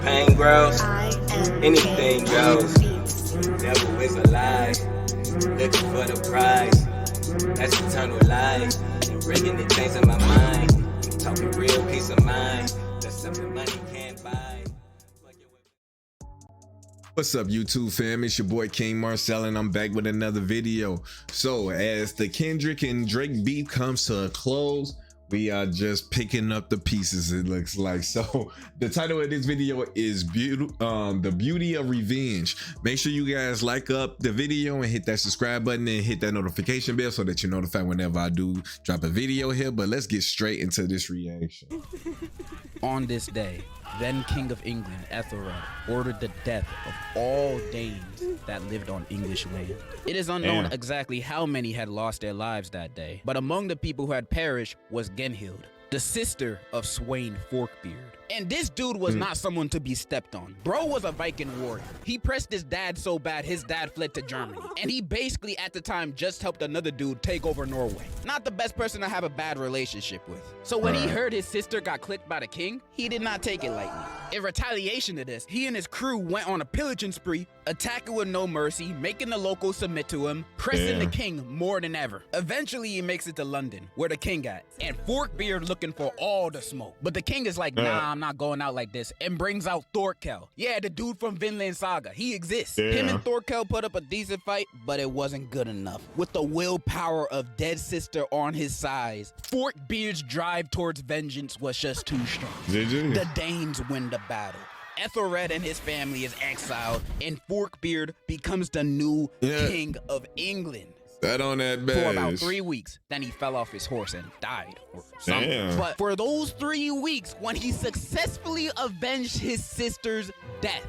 pain grows, anything goes. Devil is a lie, looking for the prize. That's eternal life, and bringing the things in my mind. Talking real peace of mind, that's something money can't buy. What's up, YouTube fam? It's your boy KingMarcell, and I'm back with another video. So as the Kendrick and Drake beef comes to a close, we are just picking up the pieces, it looks like. So the title of this video is The Beauty of Revenge. Make sure you guys like up the video and hit that subscribe button and hit that notification bell so that you're notified whenever I do drop a video here. But let's get straight into this reaction. On this day, then King of England, Ethelred, ordered the death of all Danes that lived on English land. It is unknown exactly how many had lost their lives that day, but among the people who had perished was Genhild, the sister of Sweyn Forkbeard. And this dude was not someone to be stepped on. Bro was a Viking warrior. He pressed his dad so bad his dad fled to Germany. And he basically at the time just helped another dude take over Norway. Not the best person to have a bad relationship with. So when he heard his sister got clipped by the king, he did not take it lightly. In retaliation to this, he and his crew went on a pillaging spree, attacking with no mercy, making the locals submit to him, pressing the king more than ever. Eventually he makes it to London, where the king at, and Forkbeard looking for all the smoke. But the king is like, nah, I'm not going out like this, and brings out Thorkel. Yeah, the dude from Vinland Saga. He exists. Him and Thorkel put up a decent fight, but it wasn't good enough. With the willpower of dead sister on his side, Forkbeard's drive towards vengeance was just too strong. The Danes win the battle. Ethelred and his family is exiled, and Forkbeard becomes the new king of England. That on that badge. For about 3 weeks, then he fell off his horse and died or something. But for those 3 weeks, when he successfully avenged his sister's death,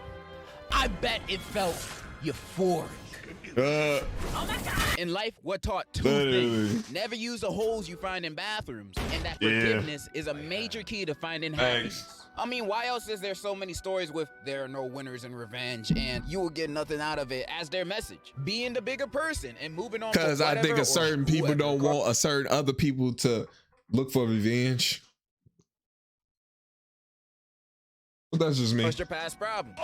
I bet it felt euphoric. Oh my God. In life, we're taught two things. Never use the holes you find in bathrooms, and that forgiveness is a major key to finding happiness. I mean, why else is there so many stories with there are no winners in revenge and you will get nothing out of it as their message? Being the bigger person and moving on. Because I think a certain people don't want a certain other people to look for revenge. But that's just me. Push your past problem.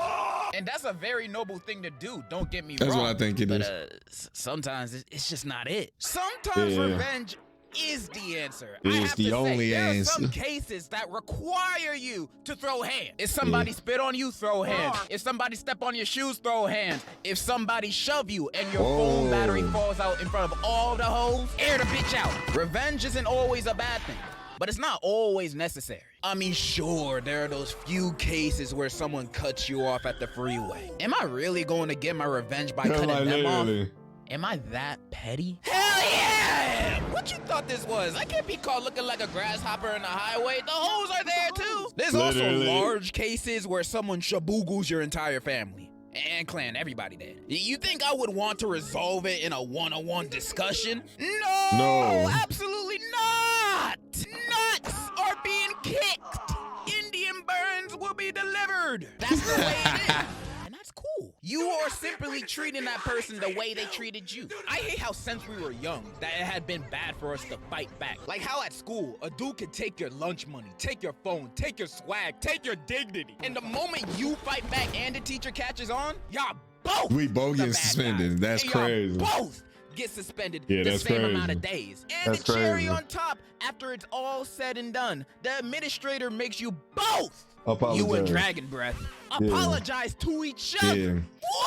And that's a very noble thing to do. Don't get me wrong. That's what I think it is. Sometimes it's just not it. Sometimes revenge is the answer. I have to the only say, there answer. are some cases that require you to throw hands. If somebody spit on you, throw hands. If somebody step on your shoes, throw hands. If somebody shove you and your phone battery falls out in front of all the hoes, air the bitch out. Revenge isn't always a bad thing, but it's not always necessary. I mean, sure, there are those few cases where someone cuts you off at the freeway. Am I really going to get my revenge by cutting them off? Am I that petty? Hell yeah! What you thought this was? I can't be caught looking like a grasshopper in the highway. The hoes are there too. There's also large cases where someone shaboogles your entire family and clan, everybody there. You think I would want to resolve it in a one-on-one discussion? No, absolutely not. Nuts are being kicked. Indian burns will be delivered. That's the way it is. And that's cool. You are simply treating that person the way they treated you. I hate how since we were young, that it had been bad for us to fight back. Like how at school, a dude could take your lunch money, take your phone, take your swag, take your dignity. And the moment you fight back and the teacher catches on, y'all both get suspended. That's crazy. Both get suspended the same amount of days. And the cherry on top, after it's all said and done, the administrator makes you both, you and Dragon Breath, apologize to each other.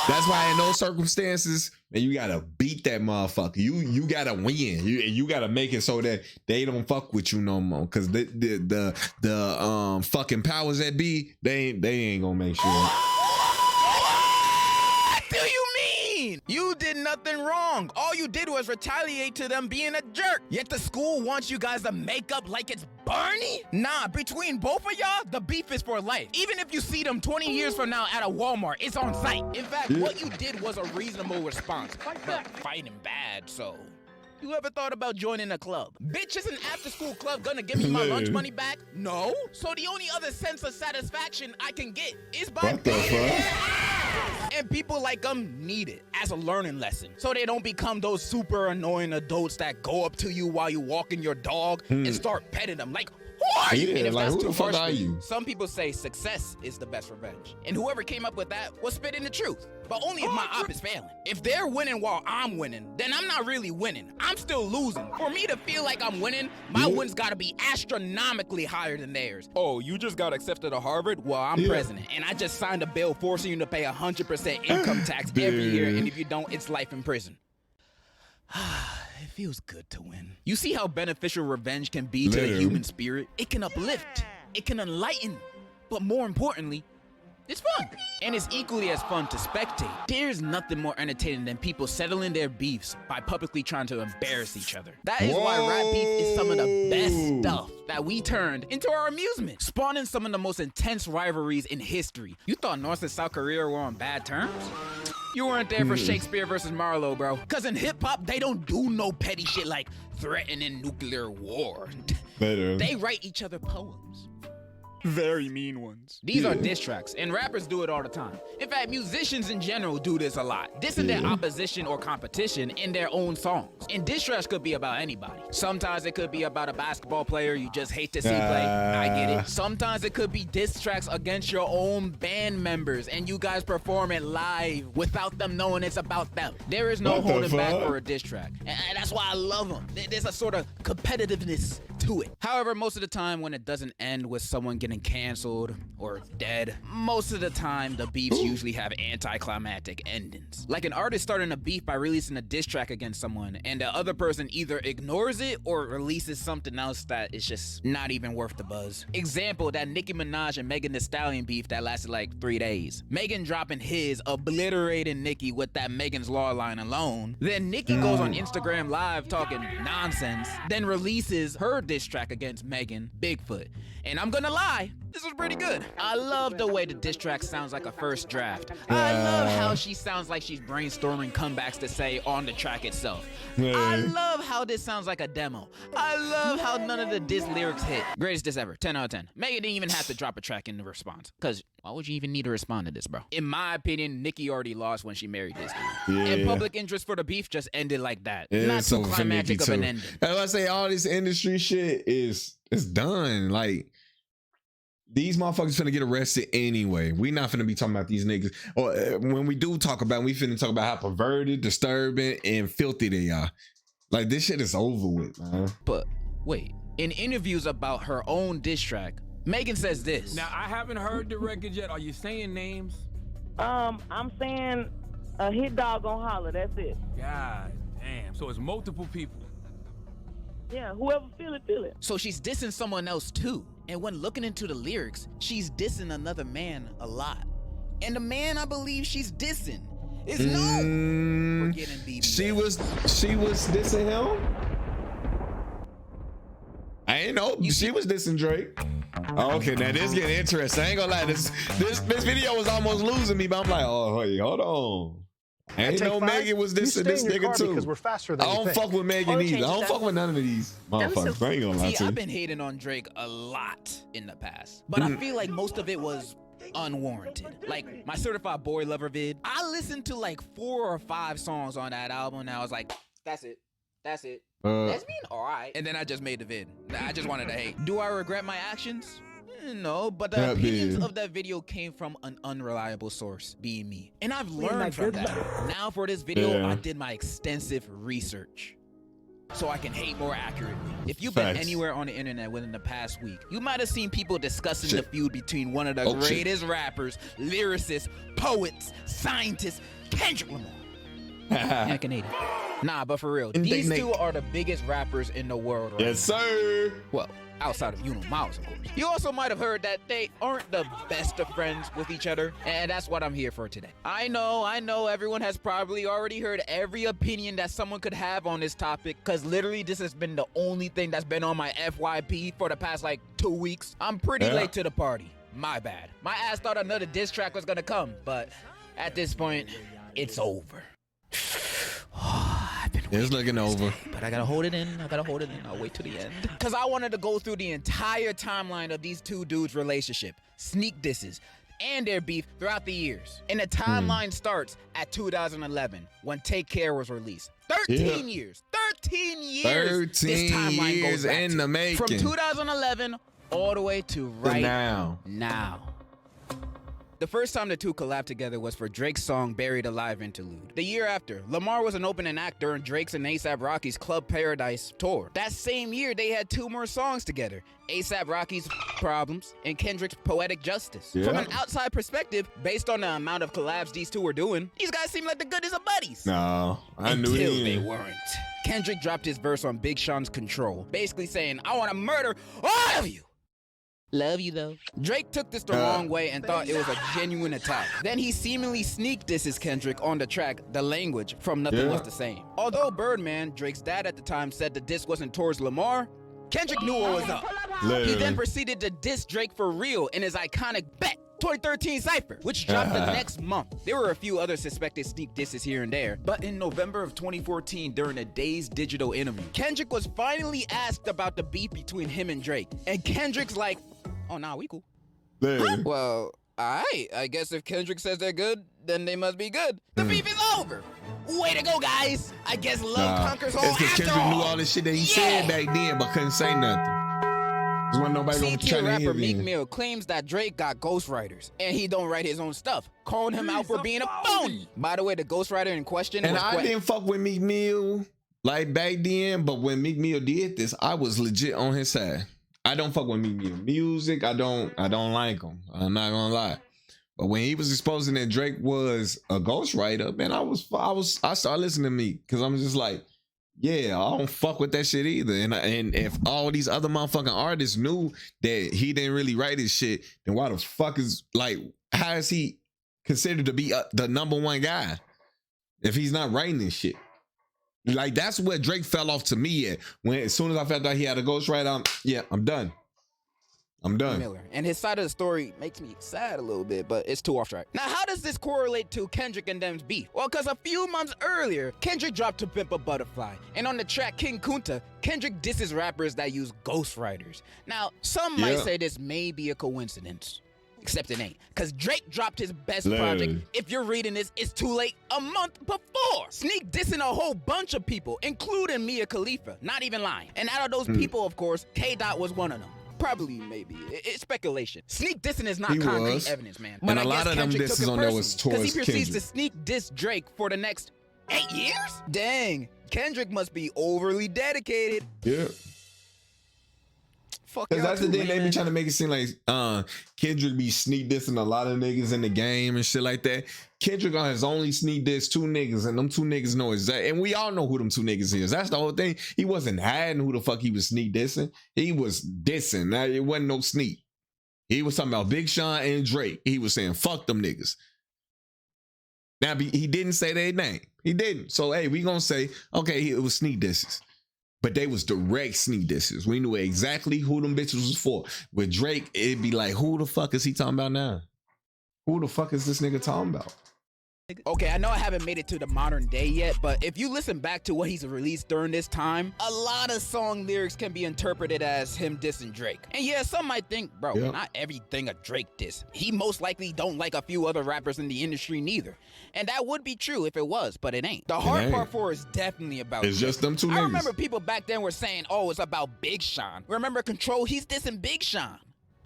That's why in those circumstances, man, you gotta beat that motherfucker. You gotta win. You gotta make it so that they don't fuck with you no more. Cause the fucking powers that be, they ain't gonna make sure. What do you mean? You did nothing wrong. All you did was retaliate to them being a jerk. Yet the school wants you guys to make up like it's Barney? Nah, between both of y'all, the beef is for life. Even if you see them 20 years from now at a Walmart, it's on site. In fact, what you did was a reasonable response, but fighting bad, so. You ever thought about joining a club? Bitch, is an after-school club gonna give me my lunch money back? No. So the only other sense of satisfaction I can get is by beating. And people like them need it as a learning lesson, so they don't become those super annoying adults that go up to you while you walking your dog and start petting them like, Who are you? Yeah, And if like, that's who too the fuck harsh are for you? Some people say success is the best revenge. And whoever came up with that was spitting the truth. But only if my op is failing. If they're winning while I'm winning, then I'm not really winning. I'm still losing. For me to feel like I'm winning, my wins gotta be astronomically higher than theirs. Oh, you just got accepted to Harvard? Well, I'm president. And I just signed a bill forcing you to pay 100% income tax every year. And if you don't, it's life in prison. It feels good to win. You see how beneficial revenge can be to the human spirit? It can uplift, it can enlighten, but more importantly, it's fun. And it's equally as fun to spectate. There's nothing more entertaining than people settling their beefs by publicly trying to embarrass each other. That is why rap beef is some of the best stuff that we turned into our amusement, spawning some of the most intense rivalries in history. You thought North and South Korea were on bad terms? You weren't there for Shakespeare versus Marlowe, bro. Cause in hip hop, they don't do no petty shit like threatening nuclear war. They write each other poems. Very mean ones. These are diss tracks, and rappers do it all the time. In fact, musicians in general do this a lot, dissing their opposition or competition in their own songs. And diss tracks could be about anybody. Sometimes it could be about a basketball player you just hate to see play. I get it. Sometimes it could be diss tracks against your own band members, and you guys perform it live without them knowing it's about them. There is no holding back for a diss track, and that's why I love them. There's a sort of competitiveness to it. However, most of the time when it doesn't end with someone getting canceled or dead, most of the time the beefs usually have anticlimactic endings. Like an artist starting a beef by releasing a diss track against someone, and the other person either ignores it or releases something else that is just not even worth the buzz. Example, that Nicki Minaj and Megan Thee Stallion beef that lasted like 3 days. Megan dropping his, obliterating Nicki with that Megan's Law line alone. Then Nicki goes on Instagram Live talking nonsense, then releases her diss track against Megan, Bigfoot. And I'm gonna lie, this was pretty good. I love the way the diss track sounds like a first draft. I love how she sounds like she's brainstorming comebacks to say on the track itself. I love how this sounds like a demo. I love how none of the diss lyrics hit. Greatest diss ever, 10 out of 10. Megan didn't even have to drop a track in the response, cause why would you even need to respond to this, bro? In my opinion, Nicki already lost when she married this dude. And public interest for the beef just ended like that. Not so climactic of an ending. As I say, all this industry shit is done. Like, these motherfuckers finna get arrested anyway. We not finna be talking about these niggas. Or when we do talk about them, we finna talk about how perverted, disturbing, and filthy they are. Like, this shit is over with, man. But wait, in interviews about her own diss track, Megan says this. Now, I haven't heard the record yet. Are you saying names? I'm saying a hit dog gon' holler. That's it. God damn. So it's multiple people. Yeah, whoever feel it, feel it. So she's dissing someone else too. And when looking into the lyrics, she's dissing another man a lot. And the man I believe she's dissing is known for getting BBL. She was dissing him? I ain't know. She was dissing Drake. Oh, okay, now this getting interesting. I ain't gonna lie. This video was almost losing me, but I'm like, oh, wait, hold on. I ain't know Megan was dissing this nigga too. Because we're faster than I don't fuck with Megan either. I don't fuck with none of these motherfuckers. I ain't gonna lie to you. I've been hating on Drake a lot in the past, but I feel like most of it was unwarranted. Like my Certified Boy Lover vid, I listened to like 4 or 5 songs on that album and I was like, that's it. That's being alright. And then I just made the vid. I just wanted to hate. Do I regret my actions? No, but the opinions of that video came from an unreliable source, being me. And I've learned from that. Now for this video, I did my extensive research so I can hate more accurately. If you've been anywhere on the internet within the past week, you might have seen people discussing the feud between one of the greatest rappers, lyricists, poets, scientists, Kendrick Lamar. And a Canadian. Nah, but for real, these two are the biggest rappers in the world right now. Yes, sir. Well, outside of Miles, of course. You also might have heard that they aren't the best of friends with each other, and that's what I'm here for today. I know everyone has probably already heard every opinion that someone could have on this topic, because literally this has been the only thing that's been on my FYP for the past like 2 weeks. I'm pretty late to the party. My bad. My ass thought another diss track was gonna come, but at this point, it's over. It's looking over. But I gotta hold it in. I'll wait to the end. Because I wanted to go through the entire timeline of these two dudes' relationship, sneak disses, and their beef throughout the years. And the timeline starts at 2011 when Take Care was released. 13 years. 13 years. 13 this timeline years goes back in to. the making. From 2011 all the way to right now. The first time the two collabed together was for Drake's song Buried Alive interlude. The year after, Lamar was an opening act during Drake's and A$AP Rocky's Club Paradise tour. That same year, they had 2 more songs together, A$AP Rocky's Problems and Kendrick's Poetic Justice. Yeah. From an outside perspective, based on the amount of collabs these two were doing, these guys seem like the goodest of buddies. No, I knew Until it. they weren't. Kendrick dropped his verse on Big Sean's Control, basically saying, I want to murder all of you. Love you though. Drake took this the wrong way and thought it was a genuine attack. Then he seemingly sneak disses Kendrick on the track The Language from Nothing Was the Same. Although Birdman, Drake's dad at the time, said the diss wasn't towards Lamar, Kendrick knew what was up. He then proceeded to diss Drake for real in his iconic Bet 2013 Cypher, which dropped the next month. There were a few other suspected sneak disses here and there, but in November of 2014, during a Days Digital interview, Kendrick was finally asked about the beef between him and Drake, and Kendrick's like, oh, nah, we cool. Well, I guess if Kendrick says they're good, then they must be good. The beef is over. Way to go, guys. I guess love conquers all It's because after Kendrick all. knew all the shit that he said back then, but couldn't say nothing. There's one nobody gonna try C-tier to rapper hear Meek me. Mill claims that Drake got ghostwriters, and he don't write his own stuff, calling him out for being a phony. By the way, the ghostwriter in question And was I didn't fuck with Meek Mill like back then, but when Meek Mill did this, I was legit on his side. I don't fuck with Meek Mill music. I don't like him. I'm not gonna lie. But when he was exposing that Drake was a ghostwriter, man, I started listening to Meek because I'm just like, yeah, I don't fuck with that shit either. And if all these other motherfucking artists knew that he didn't really write his shit, then why the fuck is like, how is he considered to be the #1 guy if he's not writing this shit? Like, that's where Drake fell off to me at. When as soon as I felt like he had a ghostwriter, I'm done. I'm done. Miller. And his side of the story makes me sad a little bit, but it's too off track. Now, how does this correlate to Kendrick and them's beef? Well, because a few months earlier, Kendrick dropped To Pimp a Butterfly. And on the track King Kunta, Kendrick disses rappers that use ghostwriters. Now, some might say this may be a coincidence. Except it ain't. Because Drake dropped his best project. If you're reading this, it's too late a month before. Sneak dissing a whole bunch of people, including Mia Khalifa. Not even lying. And out of those people, of course, K-Dot was one of them. Probably, maybe. It's speculation. Sneak dissing is not concrete evidence, man. But And I a lot guess of them Kendrick took disses it on there was personally, towards he proceeds Kendrick. to sneak diss Drake for the next 8 years? Dang. Kendrick must be overly dedicated. Yeah. Fuck Cause y'all that's the too, thing, they be man. trying to make it seem like Kendrick be sneak dissing a lot of niggas in the game and shit like that. Kendrick has only sneak diss 2 niggas, and them 2 niggas know exactly, and we all know who them 2 niggas is. That's the whole thing. He wasn't hiding who the fuck he was sneak dissing. He was dissing. Now it wasn't no sneak. He was talking about Big Sean and Drake. He was saying fuck them niggas. Now he didn't say their name. He didn't. So hey, we gonna say okay, it was sneak disses. But they was direct sneak disses. We knew exactly who them bitches was for. With Drake, it'd be like, who the fuck is he talking about now? Who the fuck is this nigga talking about? Okay, I know I haven't made it to the modern day yet, but if you listen back to what he's released during this time, a lot of song lyrics can be interpreted as him dissing Drake. And yeah, some might think, bro, not everything a Drake diss. He most likely don't like a few other rappers in the industry neither. And that would be true if it was, but it ain't. The hard part for is definitely about It's Drake. just them 2 niggas. I remember people back then were saying, oh, it's about Big Sean. Remember Control? He's dissing Big Sean.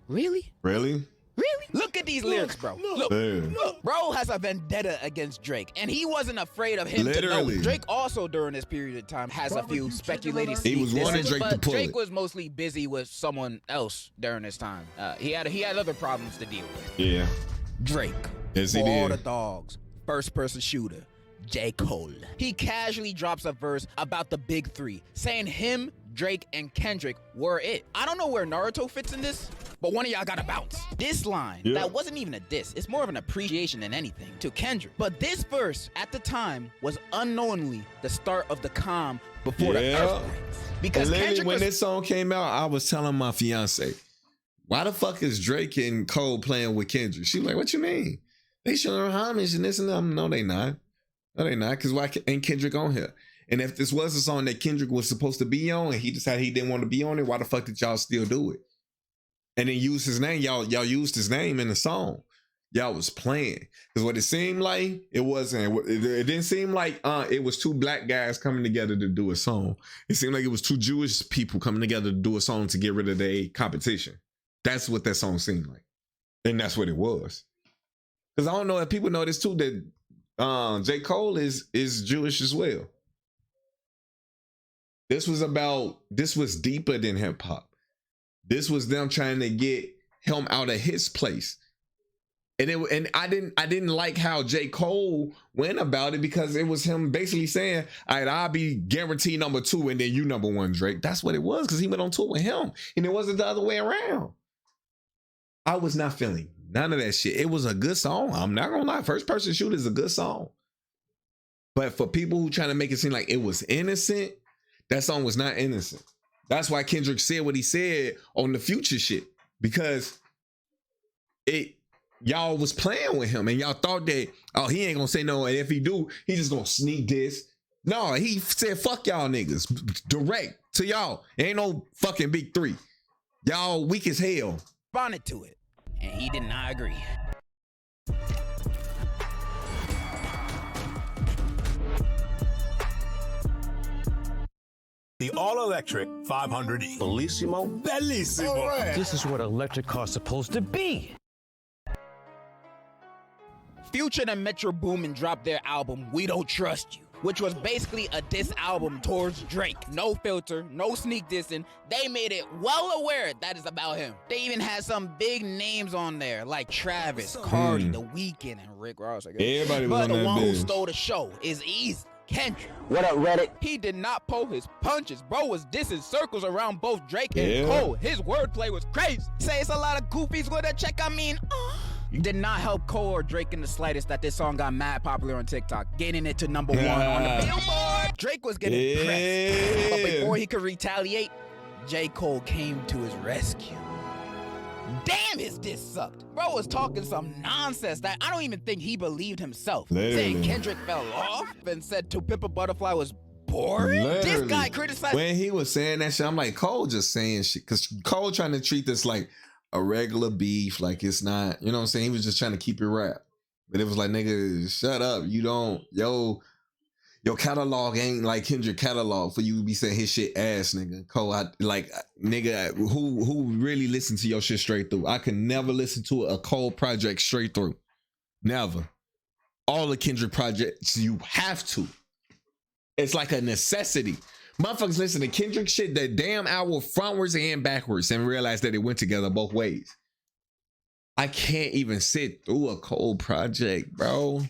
Really? Really? Really? Look at these lyrics, bro. Look, bro has a vendetta against Drake, and he wasn't afraid of him Literally. to know. Drake also, during this period of time, has a few speculated He was wanting Drake to but pull Drake it. was mostly busy with someone else during this time. He had other problems to deal with. Yeah. Drake. Yes, he For all the did. dogs. First-person shooter. J. Cole. He casually drops a verse about the big 3, saying him, Drake, and Kendrick were it. I don't know where Naruto fits in this, but one of y'all gotta bounce. This line, that wasn't even a diss. It's more of an appreciation than anything to Kendrick. But this verse, at the time, was unknowingly the start of the calm before the earthquakes. Because And literally, Kendrick when was... this song came out, I was telling my fiance, why the fuck is Drake and Cole playing with Kendrick? She was like, what you mean? They showing homage and this and that. No, they not. No, they not. Because why ain't Kendrick on here? And if this was a song that Kendrick was supposed to be on and he decided he didn't want to be on it, why the fuck did y'all still do it? And then use his name. Y'all used his name in the song. Y'all was playing. Because what it seemed like, it wasn't. It didn't seem like it was 2 black guys coming together to do a song. It seemed like it was 2 Jewish people coming together to do a song to get rid of their competition. That's what that song seemed like. And that's what it was. Because I don't know if people know this too, that J. Cole is Jewish as well. This was deeper than hip hop. This was them trying to get him out of his place. And I didn't like how J. Cole went about it, because it was him basically saying, all right, I'll be guaranteed number 2 and then you number 1, Drake. That's what it was, because he went on tour with him. And it wasn't the other way around. I was not feeling none of that shit. It was a good song. I'm not gonna lie. First Person Shooter is a good song. But for people who trying to make it seem like it was innocent, that song was not innocent. That's why Kendrick said what he said on the Future shit. Because y'all was playing with him and y'all thought that, oh, he ain't gonna say no, and if he do, he just gonna sneak this. No, he said, fuck y'all niggas. Direct to y'all. Ain't no fucking big 3. Y'all weak as hell. Responded to it, and he did not agree. The all-electric 500e. Bellissimo. Bellissimo. Right. This is what electric car's supposed to be. Future and Metro Boomin dropped their album We Don't Trust You, which was basically a diss album towards Drake. No filter, no sneak dissing. They made it well aware that is about him. They even had some big names on there like Travis, Cardi, The Weeknd, and Rick Ross, I guess. Everybody was but on the that one who bitch. stole the show is easy. Kendrick. What up, Reddit? He did not pull his punches. Bro was dissing circles around both Drake and Cole. His wordplay was crazy. Say it's a lot of goofies with a check, I mean, did not help Cole or Drake in the slightest that this song got mad popular on TikTok, getting it to number 1 on the Billboard. Drake was getting pressed, but before he could retaliate, J. Cole came to his rescue. Damn, his diss sucked. Bro was talking some nonsense that I don't even think he believed himself. Saying Kendrick fell off and said To Pimp a Butterfly was boring. This guy criticized. When he was saying that shit, I'm like, Cole just saying shit. Because Cole trying to treat this like a regular beef, like it's not, you know what I'm saying? He was just trying to keep it rap. But it was like, nigga, shut up. You don't, your catalog ain't like Kendrick catalog for you to be saying his shit ass, nigga. Cole, nigga, who really listen to your shit straight through? I can never listen to a Cole project straight through. Never. All the Kendrick projects, you have to. It's like a necessity. Motherfuckers listen to Kendrick shit that damn hour frontwards and backwards and realize that it went together both ways. I can't even sit through a Cole project, bro.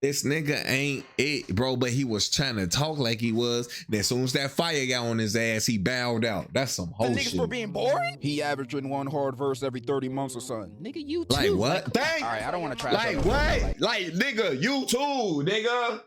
This nigga ain't it, bro, but he was trying to talk like he was. Then as soon as that fire got on his ass, he bowed out. That's some whole shit. The niggas for being boring? He averaging 1 hard verse every 30 months or something. Nigga, you too. Like what? All right, I don't want to try. Like what? Like nigga, you too, nigga.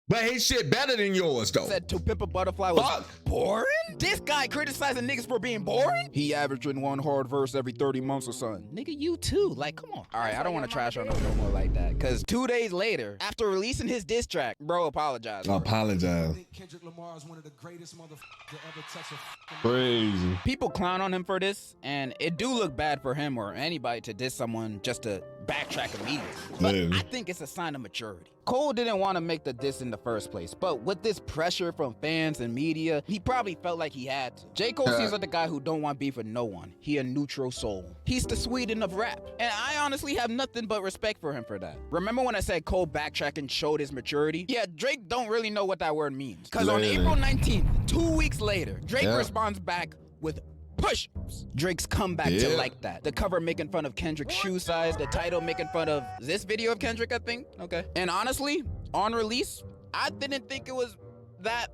But his shit better than yours, though. Said To Pimp a Butterfly was boring? This guy criticizing niggas for being boring? He averaging 1 hard verse every 30 months or something. Nigga, you too. Like, come on. All right, I don't want to trash on him no more like that. Because 2 days later, after releasing his diss track, bro apologized. Apologize. Kendrick Lamar is one of the greatest motherfuckers to ever touch a Crazy. People clown on him for this, and it do look bad for him or anybody to diss someone just to backtrack immediately. But I think it's a sign of maturity. Cole didn't want to make the diss in the first place, but with this pressure from fans and media, he probably felt like he had to. J. Cole seems like the guy who don't want beef with no one. He a neutral soul. He's the Sweden of rap, and I honestly have nothing but respect for him for that. Remember when I said Cole backtracking showed his maturity? Yeah, Drake don't really know what that word means. Because on April 19th, 2 weeks later, Drake responds back with push-ups. Drake's comeback to like that. The cover making fun of Kendrick's shoe size. The title making fun of this video of Kendrick, I think. Okay. And honestly, on release, I didn't think it was that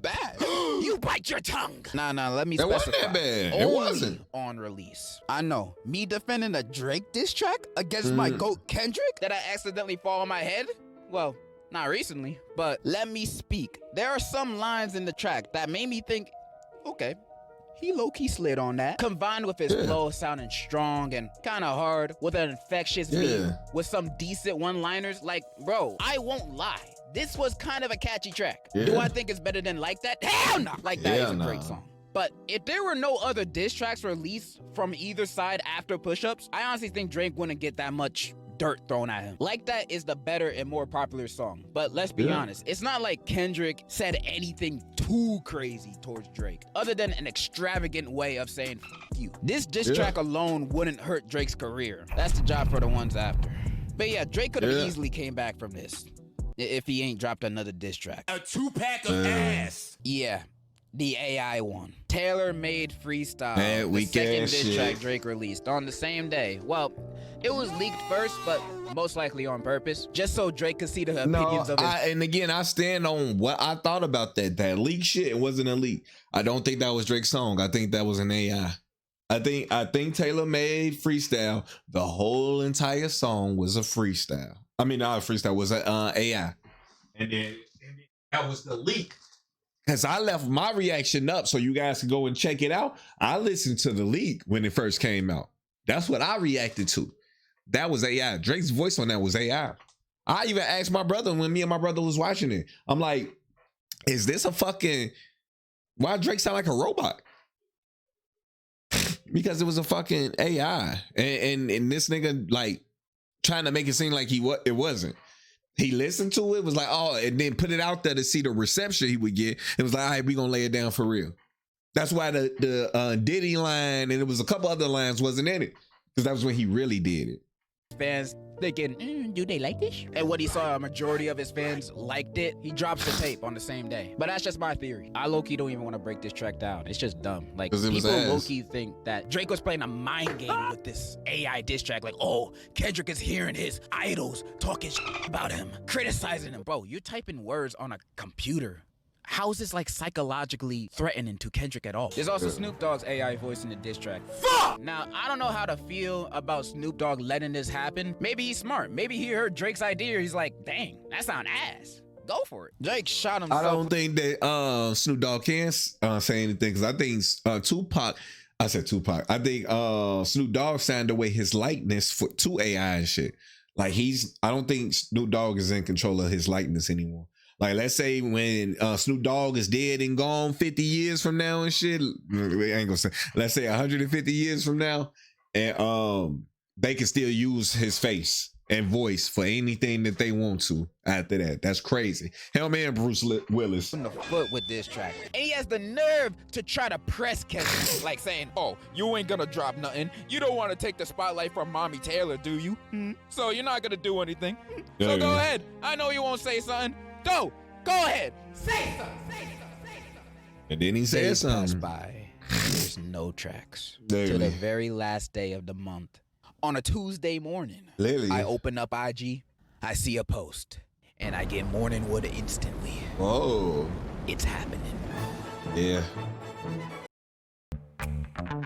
bad. You bite your tongue. Nah, let me specify. It wasn't that bad. It wasn't. On release. I know. Me defending a Drake diss track against my GOAT Kendrick that I accidentally fall on my head? Well, not recently, but let me speak. There are some lines in the track that made me think, okay, he low-key slid on that. Combined with his flow sounding strong and kind of hard with an infectious beat with some decent one-liners. Like, bro, I won't lie. This was kind of a catchy track. Do I think it's better than Like That? Hell no! Like That is a great song. But if there were no other diss tracks released from either side after push-ups, I honestly think Drake wouldn't get that much dirt thrown at him. Like That is the better and more popular song. But let's be honest, it's not like Kendrick said anything too crazy towards Drake, other than an extravagant way of saying F you. This diss track alone wouldn't hurt Drake's career. That's the job for the ones after. But yeah, Drake could have easily came back from this if he ain't dropped another diss track. A 2-pack of ass. Yeah, the AI one. Tailor-made freestyle. Man, the second diss track Drake released on the same day. Well, it was leaked first, but most likely on purpose, just so Drake could see the opinions of his... And again, I stand on what I thought about that. That leak shit, it wasn't a leak. I don't think that was Drake's song. I think that was an AI. I think Tailor-Made Freestyle, the whole entire song was a freestyle. I mean, not a freestyle, was an AI. And then that was the leak. Because I left my reaction up so you guys can go and check it out. I listened to the leak when it first came out. That's what I reacted to. That was AI. Drake's voice on that was AI. I even asked my brother when me and my brother was watching it. I'm like, is this a fucking... Why Drake sound like a robot? Because it was a fucking AI. And this nigga like trying to make it seem like it wasn't. He listened to it, was like, oh, and then put it out there to see the reception he would get. It was like, all right, we gonna lay it down for real. That's why the Diddy line and it was a couple other lines wasn't in it. Because that was when he really did it. Fans thinking, do they like this? And when he saw a majority of his fans liked it, he drops the tape on the same day. But that's just my theory. I low-key don't even want to break this track down. It's just dumb. Like, people low-key think that Drake was playing a mind game with this AI diss track. Like, oh, Kendrick is hearing his idols talking about him, criticizing him. Bro, you're typing words on a computer. How is this like psychologically threatening to Kendrick at all? There's also Snoop Dogg's AI voice in the diss track. Fuck! Now, I don't know how to feel about Snoop Dogg letting this happen. Maybe he's smart. Maybe he heard Drake's idea. He's like, dang, that sound ass. Go for it. Drake shot himself. I don't think that Snoop Dogg can say anything because I think Tupac. I said Tupac. I think Snoop Dogg signed away his likeness to AI and shit. Like I don't think Snoop Dogg is in control of his likeness anymore. Like, let's say when Snoop Dogg is dead and gone 50 years from now and shit, I ain't gonna say, let's say 150 years from now, and they can still use his face and voice for anything that they want to after that. That's crazy. Hell man, Bruce Willis. In the foot with this track. And he has the nerve to try to press Kendrick, like saying, oh, you ain't gonna drop nothing. You don't want to take the spotlight from Mommy Taylor, do you? So you're not gonna do anything. So go ahead. I know you won't say something. Go ahead. Say something. And then he said something. By. There's no tracks. To the very last day of the month. On a Tuesday morning, I open up IG, I see a post, and I get morning wood instantly. Whoa. It's happening. Yeah.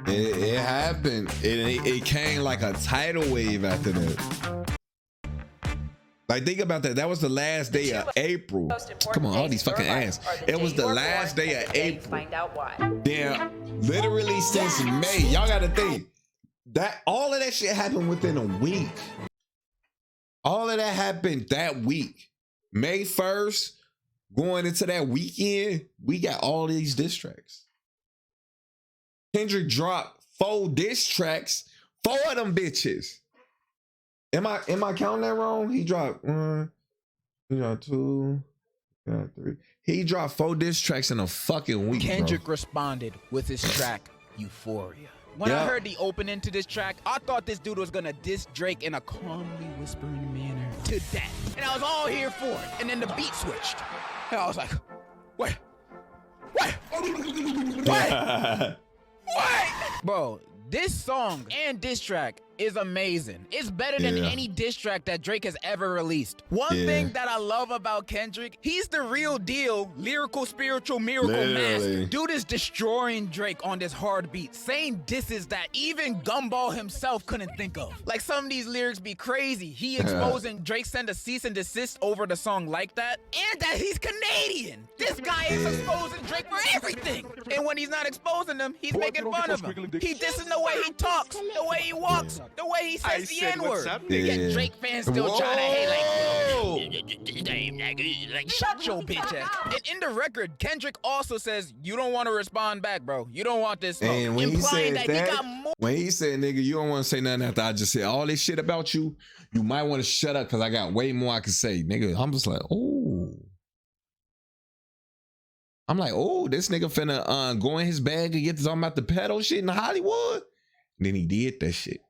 It happened. It came like a tidal wave after that. Like, think about that. That was the last day of April. Come on, all these fucking ass. It was the last day of April. Find out why. Damn, literally since May. Y'all gotta think that all of that shit happened within a week. All of that happened that week. May 1st, going into that weekend, we got all these diss tracks. Kendrick dropped 4 diss tracks, 4 of them bitches. Am I counting that wrong? He dropped 1, he dropped 2, he dropped 3. He dropped 4 diss tracks in a fucking week. Kendrick responded with his track Euphoria. When I heard the opening to this track, I thought this dude was gonna diss Drake in a calmly whispering manner to death. And I was all here for it. And then the beat switched. And I was like, what? Bro, this song and diss track is amazing. It's better than any diss track that Drake has ever released. One thing that I love about Kendrick, he's the real deal, lyrical, spiritual, miracle master. Dude is destroying Drake on this hard beat, saying disses that even Gumball himself couldn't think of. Like, some of these lyrics be crazy. He exposing Drake send a cease and desist over the song Like That, and that he's Canadian. This guy is exposing Drake for everything. And when he's not exposing him, he's making fun of him. He dissing the way he talks, the way he walks, the way he says the N-word. Yet Drake fans still trying to hate like, Oh, Like, shut your bitch ass. And in the record, Kendrick also says, you don't want to respond back, bro. You don't want this smoke. and when he Implying says that he that, got more. when he said, nigga, you don't want to say nothing after I just said all this shit about you, you might want to shut up because I got way more I can say. Nigga, I'm just like, oh. I'm like, oh, this nigga finna go in his bag and get talking about the pedo shit in Hollywood. And then he did that shit.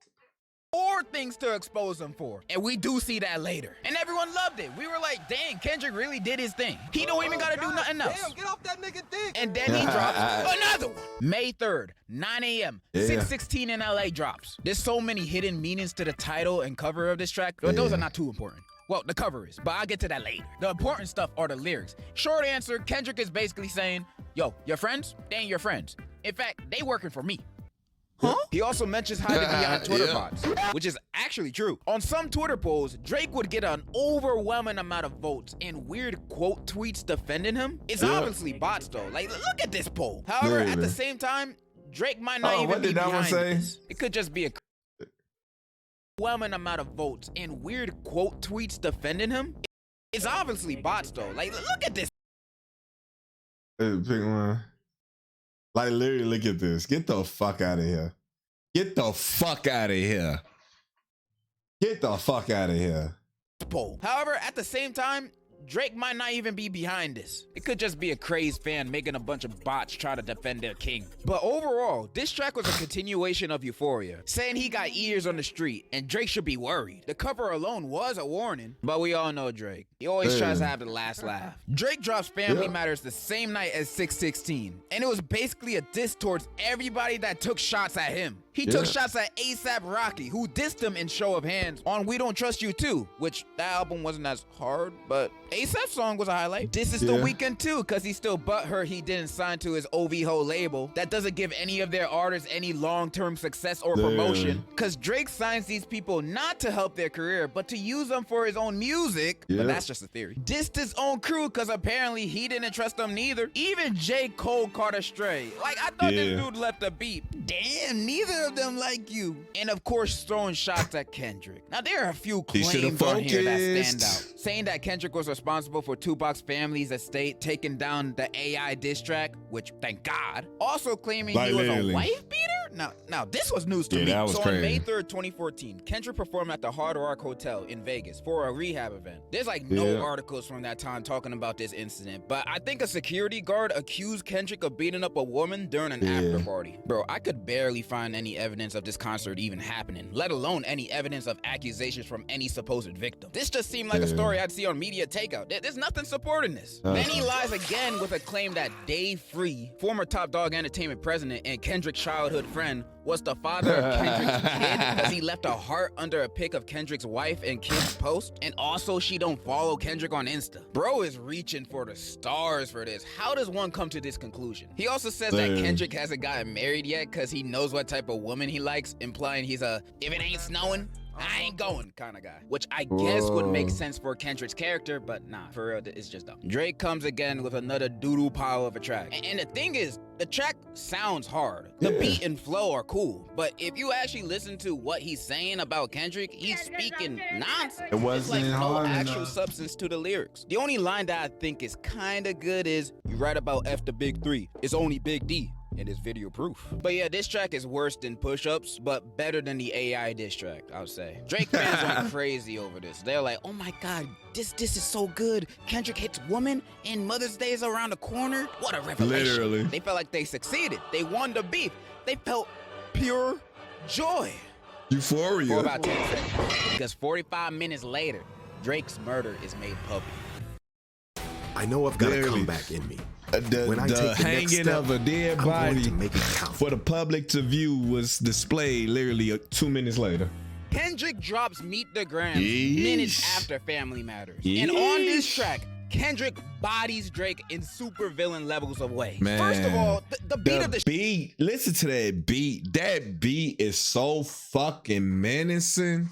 More things to expose him for. And we do see that later. And everyone loved it. We were like, dang, Kendrick really did his thing. He don't even gotta do nothing else. Damn, get off that nigga dick. And then he drops another one. May 3rd, 9 a.m. 6:16 in LA drops. There's so many hidden meanings to the title and cover of this track, but those are not too important. Well, the cover is, but I'll get to that later. The important stuff are the lyrics. Short answer, Kendrick is basically saying, yo, your friends, they ain't your friends. In fact, they working for me. Huh? He also mentions how to be on Twitter bots, which is actually true. On some Twitter polls, Drake would get an overwhelming amount of votes and weird quote tweets defending him. It's obviously bots though. Like, look at this poll. However, at the same time, Drake might not even be behind this. It could just be a overwhelming amount of votes and weird quote tweets defending him. It's obviously bots though. Like, look at this. Pick one. Like, literally, look at this. Get the fuck out of here. Get the fuck out of here. Get the fuck out of here. Poll. However, at the same time, Drake might not even be behind this. It could just be a crazed fan making a bunch of bots try to defend their king. But overall, this track was a continuation of Euphoria, saying he got ears on the street and Drake should be worried. The cover alone was a warning, but we all know Drake. He always tries to have the last laugh. Drake drops Family Matters the same night as 6:16, and it was basically a diss towards everybody that took shots at him. He took shots at A$AP Rocky, who dissed him in Show of Hands on We Don't Trust You Too, which that album wasn't as hard, but A$AP's song was a highlight. This is The Weeknd too, because he's still butthurt he didn't sign to his OVHO label. That doesn't give any of their artists any long-term success or promotion, because Drake signs these people not to help their career, but to use them for his own music. But that's just a theory. Dissed his own crew, because apparently he didn't trust them neither. Even J. Cole caught a stray. Like, I thought this dude left a beat. Damn, neither of them like you. And of course, throwing shots at Kendrick. Now, there are a few claims on here that stand out. Saying that Kendrick was responsible for Tupac's family's estate taking down the AI diss track, which, thank God. Also claiming he was a wife beater? Now, this was news to me. So on May 3rd, 2014, Kendrick performed at the Hard Rock Hotel in Vegas for a rehab event. There's like no articles from that time talking about this incident, but I think a security guard accused Kendrick of beating up a woman during an after party. Bro, I could barely find any evidence of this concert even happening, let alone any evidence of accusations from any supposed victim. This just seemed like a story I'd see on Media Takeout. There's nothing supporting this. Then he lies again with a claim that Dave Free, former Top Dog Entertainment president and Kendrick's childhood friend, was the father of Kendrick's kid because he left a heart under a pic of Kendrick's wife and kid's post. And also, she don't follow Kendrick on Insta. Bro is reaching for the stars for this. How does one come to this conclusion? He also says that Kendrick hasn't gotten married yet because he knows what type of woman he likes, implying he's a if it ain't snowing, I ain't going kind of guy, which I guess would make sense for Kendrick's character, but nah, for real, it's just dumb. Drake comes again with another doodle pile of a track. And the thing is, the track sounds hard. The beat and flow are cool, but if you actually listen to what he's saying about Kendrick, he's speaking nonsense. It wasn't like no hard actual enough. substance to the lyrics. The only line that I think is kind of good is, you write about F the big three, it's only Big D. And it's video proof. But yeah, this track is worse than Push-Ups, but better than the AI diss track, I'll say. Drake fans went crazy over this. They're like, oh my God, this is so good. Kendrick hits woman and Mother's Day is around the corner. What a revelation. Literally. They felt like they succeeded. They won the beef. They felt pure joy. Euphoria. For about 10 seconds. Because 45 minutes later, Drake's murder is made public. I know I've got a comeback in me. The hanging of a dead body for the public to view was displayed literally 2 minutes later. Kendrick drops Meet the Grams minutes after Family Matters. And on this track, Kendrick bodies Drake in super villain levels of ways. Man, first of all, the beat of the beat. Listen to that beat. That beat is so fucking menacing.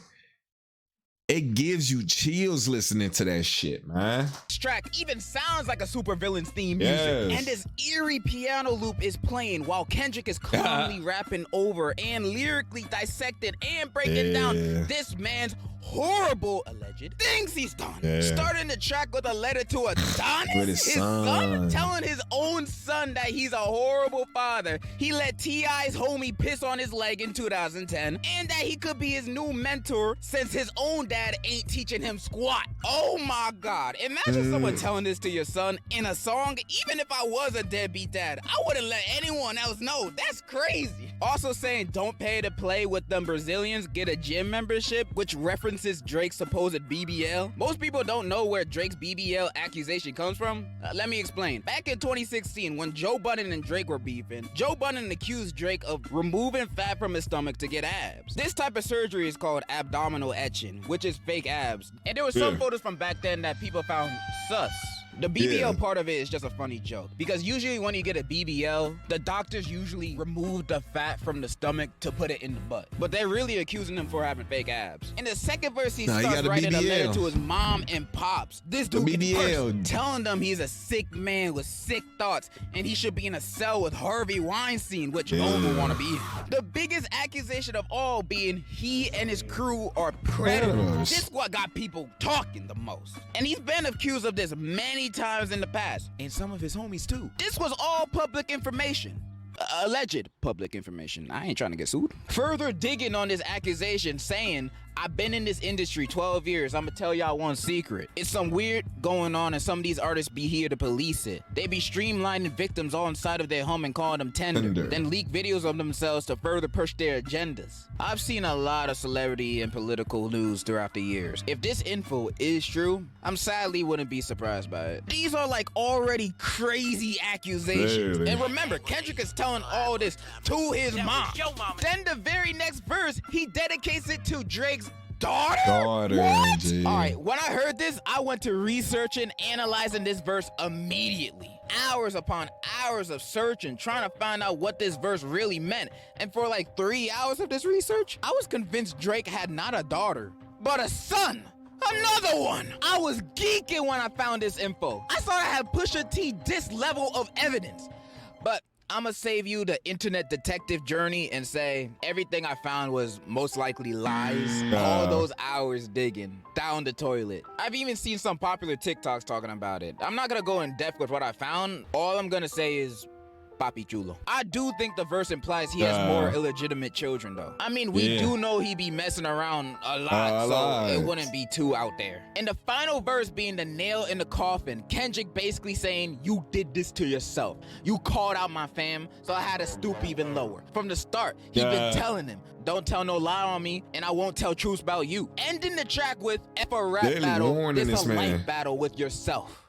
It gives you chills listening to that shit, man. This track even sounds like a super villain's theme music. And this eerie piano loop is playing while Kendrick is calmly rapping over and lyrically dissecting and breaking down this man's horrible alleged things he's done. Starting the track with a letter to Adonis, with his son, telling his own son that he's a horrible father. He let T.I.'s homie piss on his leg in 2010, and that he could be his new mentor since his own dad ain't teaching him squat. Oh my God. Imagine someone telling this to your son in a song. Even if I was a deadbeat dad, I wouldn't let anyone else know. That's crazy. Also saying don't pay to play with them Brazilians, get a gym membership, which references Drake's supposed BBL. Most people don't know where Drake's BBL accusation comes from. Let me explain. Back in 2016, when Joe Budden and Drake were beefing, Joe Budden accused Drake of removing fat from his stomach to get abs. This type of surgery is called abdominal etching, which is fake abs. And there were some photos from back then that people found sus. The BBL part of it is just a funny joke, because usually when you get a BBL, the doctors usually remove the fat from the stomach to put it in the butt. But they're really accusing him for having fake abs. In the second verse, he starts writing a letter to his mom and pops. This dude gets telling them he's a sick man with sick thoughts, and he should be in a cell with Harvey Weinstein, which no one would want to be in. The biggest accusation of all being he and his crew are predators. This is what got people talking the most. And he's been accused of this many times in the past, and some of his homies too. This was all public information. Alleged public information. I ain't trying to get sued. Further digging on this accusation, saying, I've been in this industry 12 years. I'm gonna tell y'all one secret. It's some weird going on, and some of these artists be here to police it. They be streamlining victims all inside of their home and calling them tender. Then leak videos of themselves to further push their agendas. I've seen a lot of celebrity and political news throughout the years. If this info is true, I'm sadly wouldn't be surprised by it. These are like already crazy accusations. And remember, Kendrick is telling all this to his mom. Then the very next verse, he dedicates it to Drake's daughter? What? All right, when I heard this, I went to researching, analyzing this verse immediately. Hours upon hours of searching, trying to find out what this verse really meant. And for like 3 hours of this research, I was convinced Drake had not a daughter, but a son. Another one! I was geeking when I found this info. I thought I had Pusha T this level of evidence. But I'ma save you the internet detective journey and say everything I found was most likely lies. All those hours digging down the toilet. I've even seen some popular TikToks talking about it. I'm not gonna go in depth with what I found. All I'm gonna say is Papi Chulo. I do think the verse implies he has more illegitimate children though. I mean, we do know he be messing around a lot, so it wouldn't be too out there. And the final verse being the nail in the coffin, Kendrick basically saying, you did this to yourself. You called out my fam, so I had to stoop even lower. From the start, he been telling him, don't tell no lie on me, and I won't tell truths about you. Ending the track with F a rap battle, it's a life battle with yourself.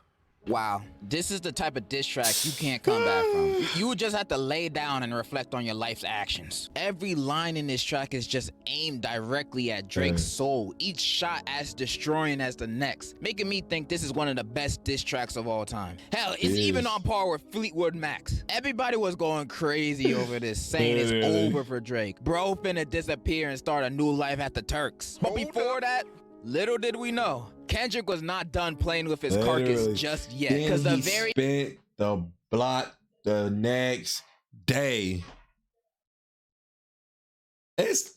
Wow, this is the type of diss track you can't come back from. You would just have to lay down and reflect on your life's actions. Every line in this track is just aimed directly at Drake's soul, each shot as destroying as the next, making me think this is one of the best diss tracks of all time. Hell, it's even on par with Fleetwood Mac's. Everybody was going crazy over this, saying it's over for Drake. Bro finna disappear and start a new life at the Turks. But before that, little did we know, Kendrick was not done playing with his carcass just yet. Because the very spent the block the next day. It's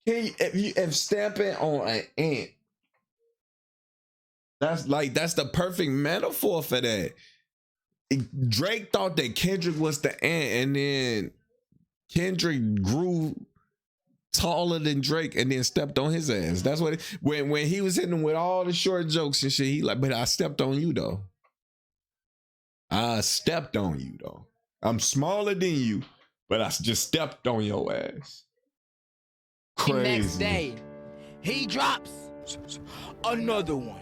if stamping on an ant. That's the perfect metaphor for that. Drake thought that Kendrick was the ant, and then Kendrick grew taller than Drake and then stepped on his ass. That's what when he was hitting him with all the short jokes and shit, he like, but I stepped on you though. I stepped on you though. I'm smaller than you, but I just stepped on your ass. Crazy. Next day, he drops another one.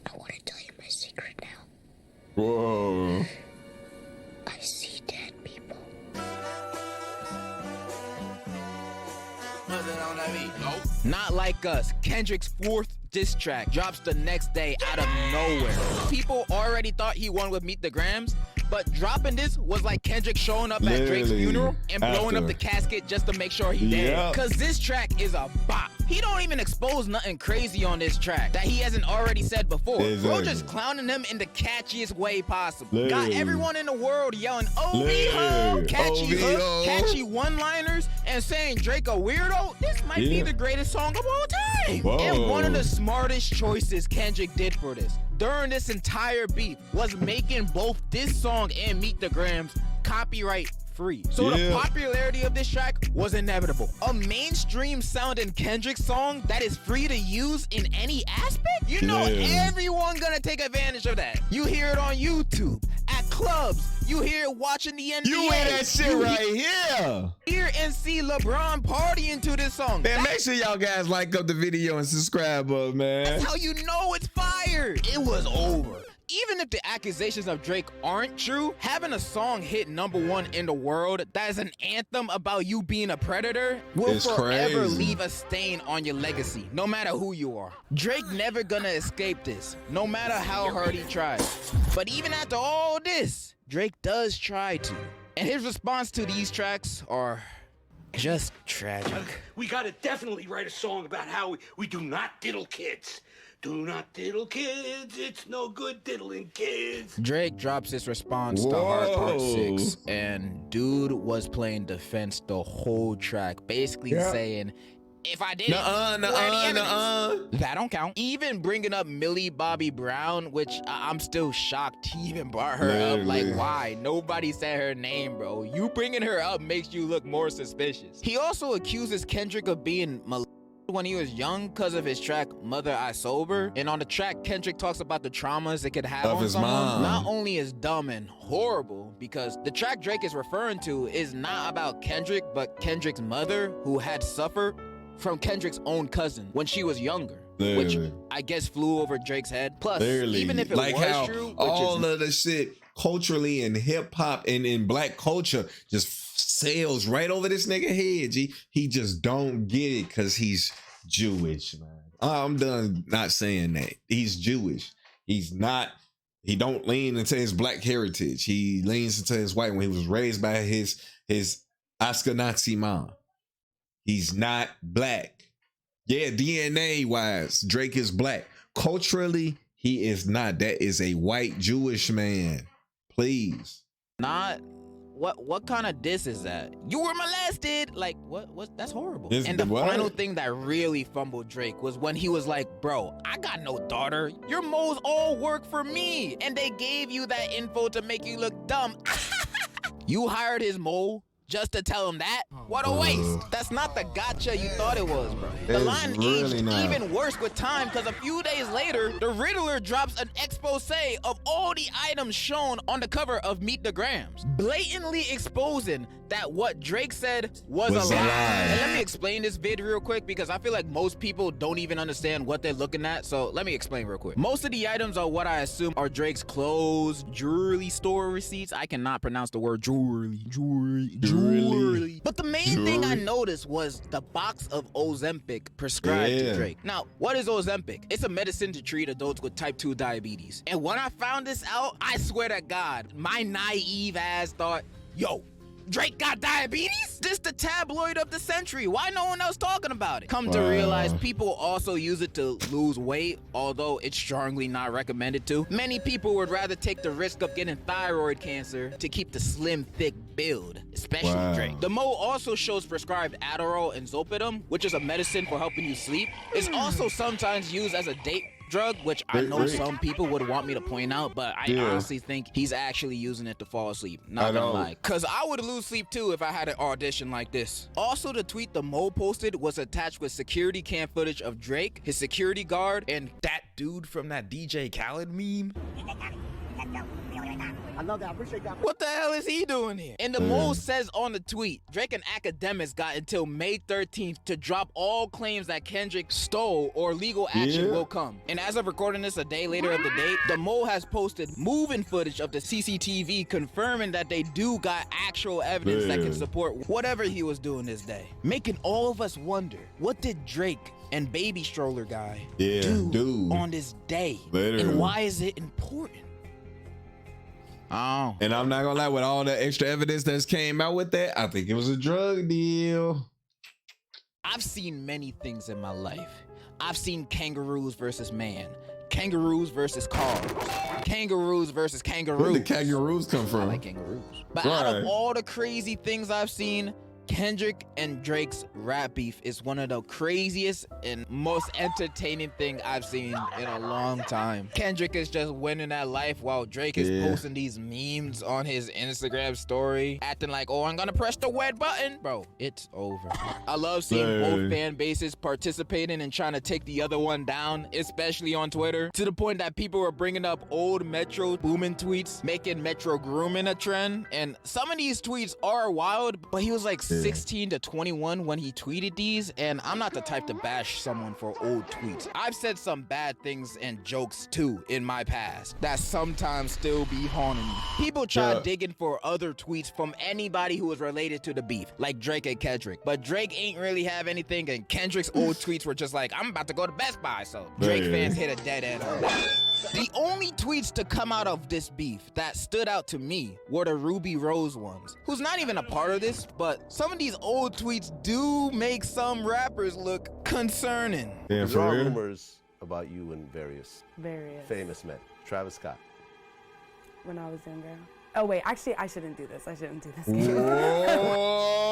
I want to tell you my secret now. Whoa. I see dead people. Not like us. Kendrick's fourth diss track drops the next day out of nowhere. People already thought he won with Meet the Grams, but dropping this was like Kendrick showing up at Drake's funeral and blowing up the casket just to make sure he dead. Cause this track is a bop. He don't even expose nothing crazy on this track that he hasn't already said before. Bro just clowning him in the catchiest way possible. Got everyone in the world yelling, OV-ho, catchy hook, catchy one-liners, and saying Drake a weirdo. This might be the greatest song of all time. Dang! Whoa. And one of the smartest choices Kendrick did for this during this entire beef was making both this song and Meet the Grams copyright free. So the popularity of this track was inevitable. A mainstream sounding Kendrick song that is free to use in any aspect? You know everyone gonna take advantage of that. You hear it on YouTube, at clubs, you hear it watching the NBA. You hear that shit right here. Hear and see LeBron partying to this song. Man, make sure y'all guys like up the video and subscribe up, man. That's how you know it's fire. It was over. Even if the accusations of Drake aren't true, having a song hit #1 in the world that is an anthem about you being a predator will forever leave a stain on your legacy, no matter who you are. Drake never gonna escape this, no matter how hard he tries. But even after all this, Drake does try to. And his response to these tracks are just tragic. We gotta definitely write a song about how we do not diddle kids. Do not diddle kids, it's no good diddling kids. Drake drops his response to Heart Part 6, and dude was playing defense the whole track, basically saying, if I did that don't count. Even bringing up Millie Bobby Brown, which I'm still shocked he even brought her up. Like, why? Nobody said her name, bro. You bringing her up makes you look more suspicious. He also accuses Kendrick of being when he was young because of his track Mother I Sober. And on the track, Kendrick talks about the traumas it could have on someone. Mom. Not only is dumb and horrible, because the track Drake is referring to is not about Kendrick, but Kendrick's mother, who had suffered from Kendrick's own cousin when she was younger. Which I guess flew over Drake's head. Plus, even if it was true, which all of the shit culturally and hip hop and in black culture just sails right over this nigga head, G. He just don't get it because he's Jewish, man. I'm done not saying that. He's Jewish. He don't lean into his black heritage. He leans into his white when he was raised by his Ashkenazi mom. He's not black. Yeah, DNA wise, Drake is black. Culturally, he is not. That is a white Jewish man. Please. Not what kind of diss is that? You were molested. Like what that's horrible. And the final thing that really fumbled Drake was when he was like, bro, I got no daughter. Your moles all work for me. And they gave you that info to make you look dumb. You hired his mole just to tell him that? What a waste. That's not the gotcha you thought it was, bro. The line aged even worse with time because a few days later, the Riddler drops an expose of all the items shown on the cover of Meet the Grams, blatantly exposing that what Drake said was a lie. And let me explain this vid real quick because I feel like most people don't even understand what they're looking at. So let me explain real quick. Most of the items are what I assume are Drake's clothes, jewelry store receipts. I cannot pronounce the word jewelry. But the main thing I noticed was the box of Ozempic prescribed to Drake. Now, what is Ozempic? It's a medicine to treat adults with type 2 diabetes. And when I found this out, I swear to God, my naive ass thought, yo, Drake got diabetes? This the tabloid of the century. Why no one else talking about it? Come to realize people also use it to lose weight, although it's strongly not recommended to. Many people would rather take the risk of getting thyroid cancer to keep the slim, thick build, especially Drake. The Mo also shows prescribed Adderall and Zolpidem, which is a medicine for helping you sleep. It's also sometimes used as a date drug, which I know some people would want me to point out, but I honestly think he's actually using it to fall asleep. Not gonna lie. Cause I would lose sleep too if I had an audition like this. Also, the tweet the Mo posted was attached with security cam footage of Drake, his security guard, and that dude from that DJ Khaled meme. I love that. I appreciate that. What the hell is he doing here? And the Mo says on the tweet, Drake and academics got until May 13th to drop all claims that Kendrick stole or legal action will come. And as of recording this a day later of the date, the Mo has posted moving footage of the CCTV confirming that they do got actual evidence that can support whatever he was doing this day. Making all of us wonder, what did Drake and baby stroller guy do on this day? And why is it important? Oh. And I'm not gonna lie, with all the extra evidence that's came out with that, I think it was a drug deal. I've seen many things in my life. I've seen kangaroos versus man, kangaroos versus cars, kangaroos versus kangaroos. Where did the kangaroos come from? I like kangaroos. But out of all the crazy things I've seen, Kendrick and Drake's rap beef is one of the craziest and most entertaining thing I've seen in a long time. Kendrick is just winning at life while Drake is posting these memes on his Instagram story, acting like, oh, I'm gonna press the red button. Bro, it's over. I love seeing both fan bases participating and trying to take the other one down, especially on Twitter, to the point that people were bringing up old Metro Boomin tweets, making Metro grooming a trend. And some of these tweets are wild, but he was like 16 to 21 when he tweeted these, and I'm not the type to bash someone for old tweets. I've said some bad things and jokes too in my past that sometimes still be haunting me. People try digging for other tweets from anybody who was related to the beef, like Drake and Kendrick, but Drake ain't really have anything, and Kendrick's old tweets were just like, I'm about to go to Best Buy, so Drake fans hit a dead end. The only tweets to come out of this beef that stood out to me were the Ruby Rose ones, who's not even a part of this, but some of these old tweets do make some rappers look concerning. There are rumors about you and various famous men. Travis Scott. When I was younger. Oh wait, actually I shouldn't do this. I shouldn't do this. Whoa!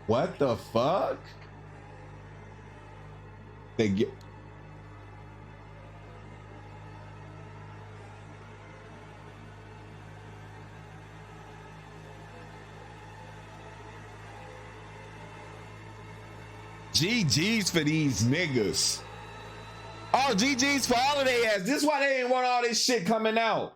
What the fuck? They get GG's for these niggas. Oh, GG's for all of their ass. This is why they ain't want all this shit coming out.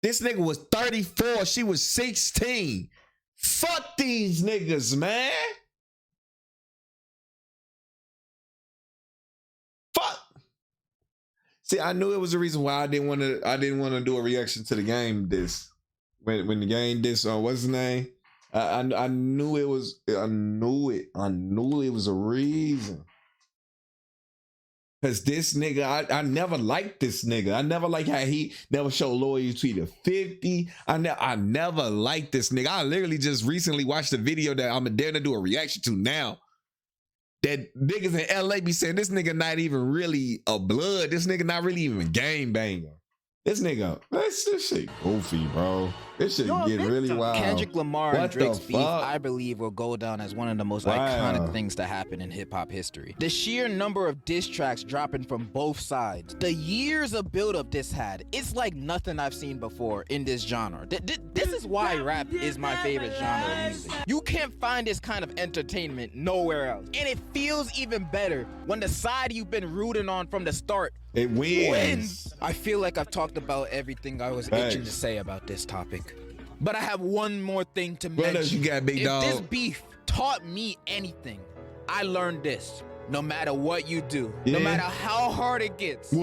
This nigga was 34. She was 16. Fuck these niggas, man. Fuck. See, I knew it was the reason why I didn't want to do a reaction to the game this. When the game this, what's his name? I knew it was. I knew it was a reason. Cause this nigga, I never liked this nigga. I never liked how he never showed loyalty to 50. I never liked this nigga. I literally just recently watched a video that I'm daring to do a reaction to now. That niggas in LA be saying this nigga not even really a blood. This nigga not really even a game banger. This nigga, this shit goofy, bro. This shit get really wild. Kendrick Lamar and Drake's beef, I believe, will go down as one of the most iconic things to happen in hip-hop history. The sheer number of diss tracks dropping from both sides, the years of build-up this had, it's like nothing I've seen before in this genre. This is why rap is my favorite genre of music. You can't find this kind of entertainment nowhere else. And it feels even better when the side you've been rooting on from the start it wins. I feel like I've talked about everything I was itching to say about this topic. But I have one more thing to mention. What else you got, big dog? If this beef taught me anything, I learned this. No matter what you do, no matter how hard it gets,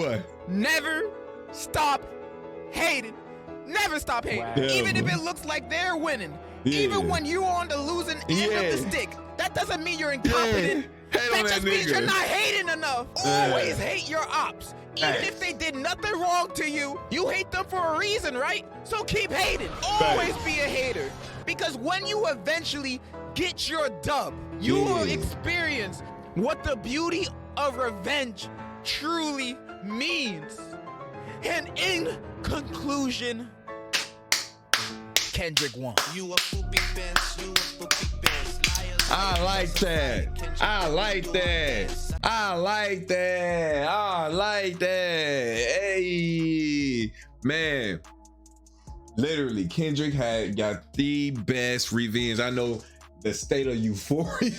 never stop hating. Never stop hating. Wow. Even if it looks like they're winning. Even when you're on the losing end of the stick. That doesn't mean you're incompetent. That just means you're not hating enough. Always hate your ops. Even if they did nothing wrong to you, you hate them for a reason, right? So keep hating. Always be a hater. Because when you eventually get your dub, you will experience what the beauty of revenge truly means. And in conclusion, Kendrick won. You a poopy bench, you a poopy bench. I like that. I like that. I like that. I like that. Hey, man. Literally, Kendrick got the best revenge. I know the state of euphoria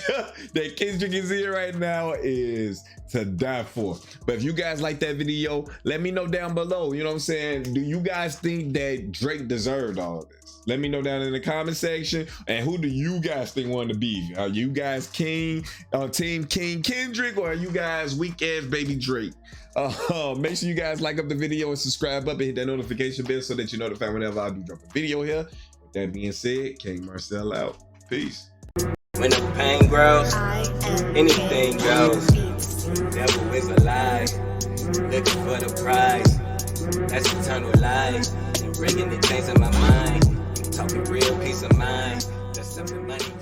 that Kendrick is in right now is to die for. But if you guys like that video, let me know down below. You know what I'm saying? Do you guys think that Drake deserved all of this? Let me know down in the comment section. And who do you guys think won the beef? Are you guys team King Kendrick, or are you guys weak ass baby Drake? Make sure you guys like up the video and subscribe up and hit that notification bell so that you're notified whenever I do drop a video here. With that being said, KingMarcell out. Peace. When the pain grows, anything goes. Devil is a lie, looking for the prize. That's eternal life, bringing the things in my mind. Talking real peace of mind. That's something money.